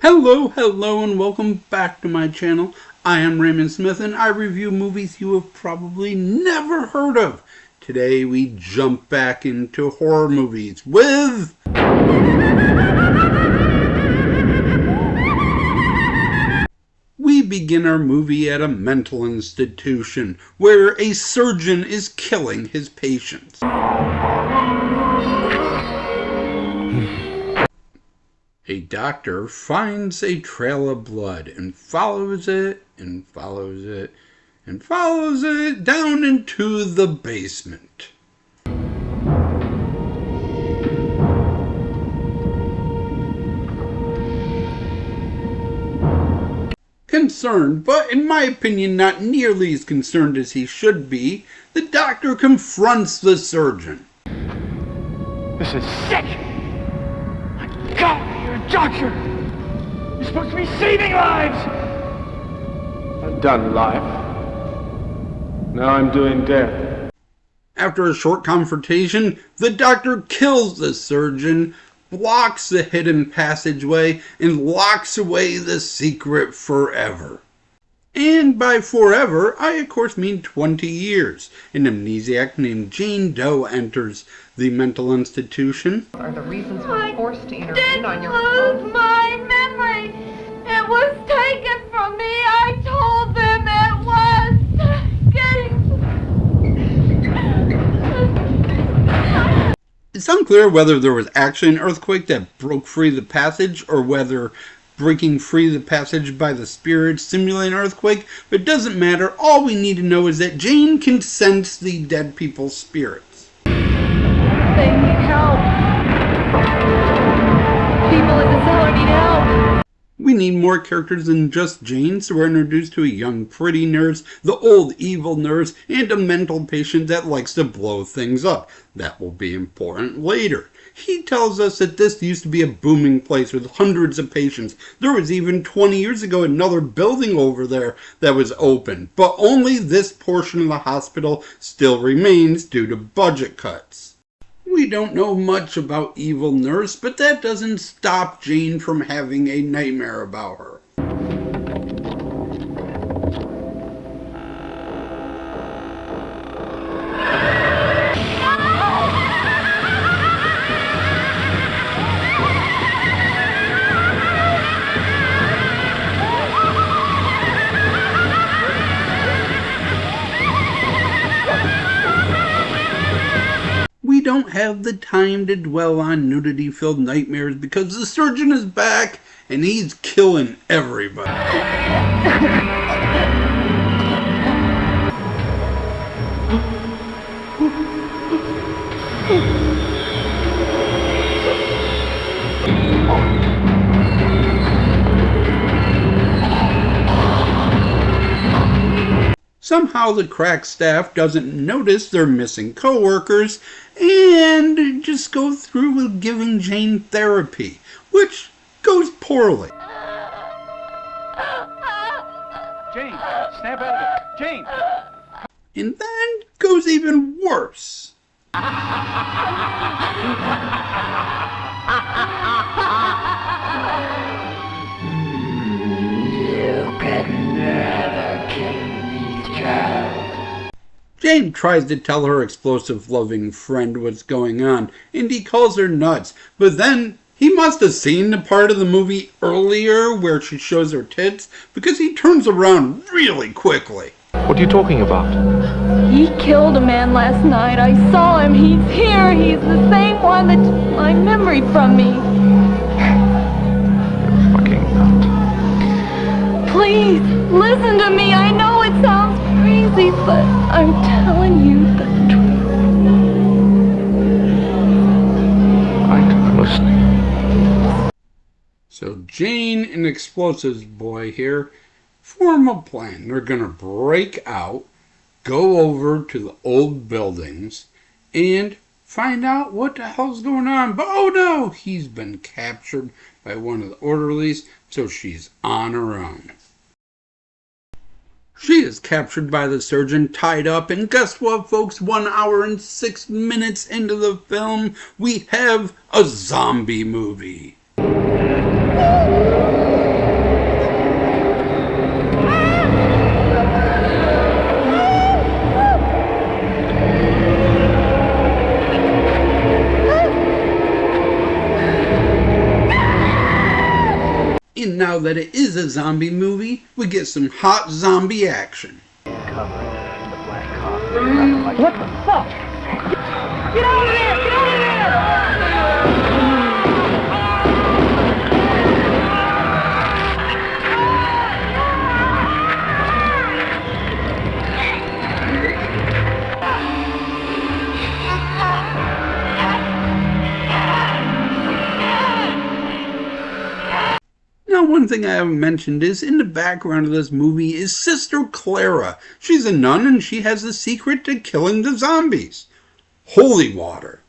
Hello, and welcome back to my channel. I am Raymond Smith, and I review movies you have probably never heard of. Today, we jump back into horror movies with... We begin our movie at a mental institution, where a surgeon is killing his patients. A doctor finds a trail of blood and follows it and follows it and follows it down into the basement. Concerned, but in my opinion not nearly as concerned as he should be, the doctor confronts the surgeon. This is sick! God! Doctor! You're supposed to be saving lives! I've done life. Now I'm doing death. After a short confrontation, the doctor kills the surgeon, blocks the hidden passageway, and locks away the secret forever. And by forever, I of course mean 20 years. An amnesiac named Jane Doe enters the mental institution. Are the reasons we're forced to intervene on your lose own? my memory. It was taken from me. I told them it was It's unclear whether there was actually an earthquake that broke free the passage or whether breaking free the passage by the spirits simulating an earthquake, but it doesn't matter. All we need to know is that Jane can sense the dead people's spirits. They need help. People in the cellar need help. We need more characters than just Jane, so we're introduced to a young pretty nurse, the old evil nurse, and a mental patient that likes to blow things up. That will be important later. He tells us that this used to be a booming place with hundreds of patients. There was even 20 years ago another building over there that was open, but only this portion of the hospital still remains due to budget cuts. We don't know much about Evil Nurse, but that doesn't stop Jane from having a nightmare about her. We don't have the time to dwell on nudity-filled nightmares because the surgeon is back and he's killing everybody. Somehow the crack staff doesn't notice their missing co-workers and just go through with giving Jane therapy, which goes poorly. Jane, snap out of it. Jane! And then goes even worse. Jane tries to tell her explosive-loving friend what's going on, and he calls her nuts. But then, he must have seen the part of the movie earlier where she shows her tits, because he turns around really quickly. What are you talking about? He killed a man last night. I saw him. He's here. He's the same one that took my memory from me. You're fucking nut. Please, listen to me. I know it sounds crazy, but I'm telling you the truth. I'm listening. So Jane and Explosives Boy here form a plan. They're going to break out, go over to the old buildings, and find out what the hell's going on. But oh no, he's been captured by one of the orderlies, so she's on her own. She is captured by the surgeon, tied up, and guess what, folks? 1 hour and 6 minutes into the film, we have a zombie movie. And now that it is a zombie movie, we get some hot zombie action. What the fuck? Get out of there! Get out of there! Now, one thing I haven't mentioned is in the background of this movie is Sister Clara. She's a nun and she has the secret to killing the zombies. Holy water.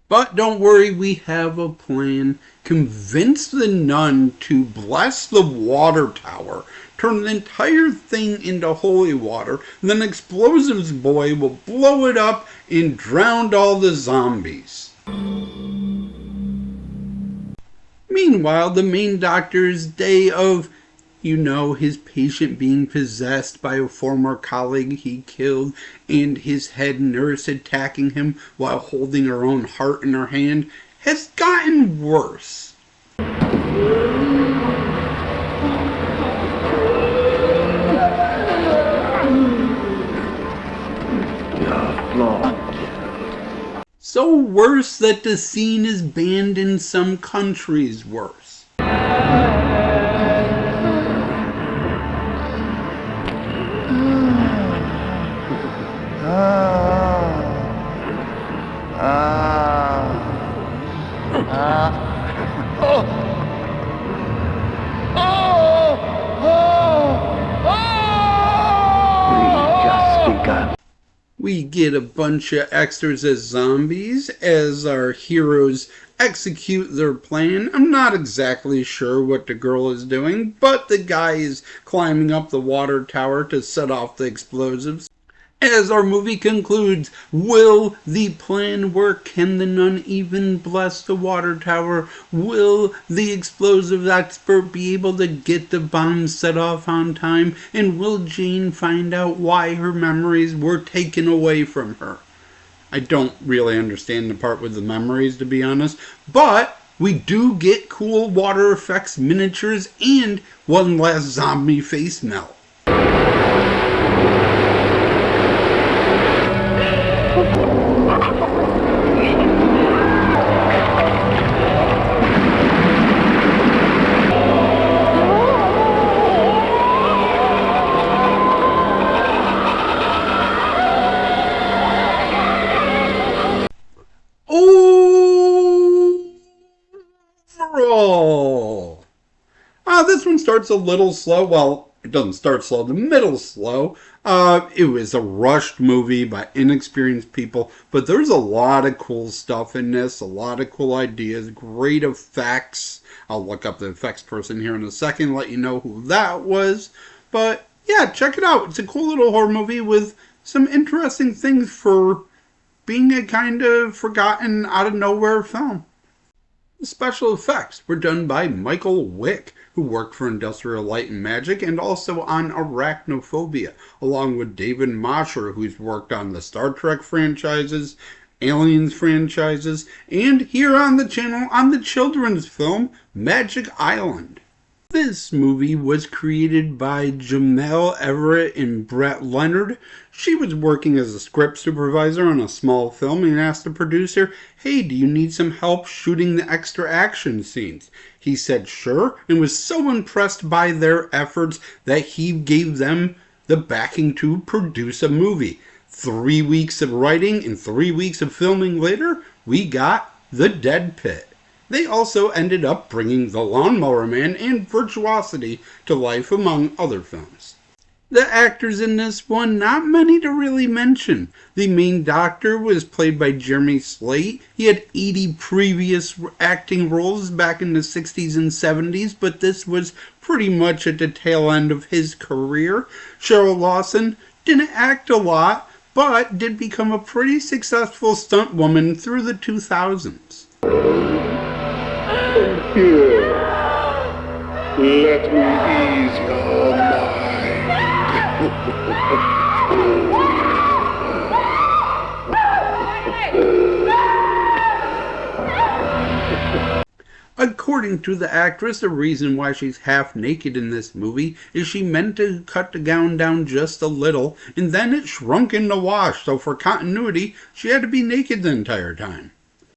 But don't worry, we have a plan. Convince the nun to bless the water tower, turn the entire thing into holy water, then Explosives Boy will blow it up and drown all the zombies. Meanwhile, the main doctor's day of, his patient being possessed by a former colleague he killed, and his head nurse attacking him while holding her own heart in her hand, has gotten worse. So worse that the scene is banned in some countries worse. We get a bunch of extras as zombies as our heroes execute their plan. I'm not exactly sure what the girl is doing, but the guy is climbing up the water tower to set off the explosives. As our movie concludes, will the plan work? Can the nun even bless the water tower? Will the explosive expert be able to get the bomb set off on time? And will Jane find out why her memories were taken away from her? I don't really understand the part with the memories, to be honest, but we do get cool water effects, miniatures, and one last zombie face melt. Overall, this one starts a little slow. Well, it doesn't start slow, the middle's slow. It was a rushed movie by inexperienced people, but there's a lot of cool stuff in this, a lot of cool ideas, great effects. I'll look up the effects person here in a second, let you know who that was. But yeah, check it out. It's a cool little horror movie with some interesting things for being a kind of forgotten, out of nowhere film. The special effects were done by Michael Wick, who worked for Industrial Light and Magic and also on Arachnophobia, along with David Mosher, who's worked on the Star Trek franchises, Aliens franchises, and here on the channel on the children's film Magic Island. This movie was created by Gimel, Everett, and Brett Leonard. She was working as a script supervisor on a small film and asked the producer, "Hey, do you need some help shooting the extra action scenes?" He said sure, and was so impressed by their efforts that he gave them the backing to produce a movie. 3 weeks of writing and 3 weeks of filming later, we got The Dead Pit. They also ended up bringing The Lawnmower Man and Virtuosity to life, among other films. The actors in this one, not many to really mention. The main doctor was played by Jeremy Slate. He had 80 previous acting roles back in the 60s and 70s, but this was pretty much at the tail end of his career. Cheryl Lawson didn't act a lot, but did become a pretty successful stunt woman through the 2000s. Here, let me ease your mind. According to the actress, the reason why she's half naked in this movie is she meant to cut the gown down just a little, and then it shrunk in the wash, so for continuity, she had to be naked the entire time.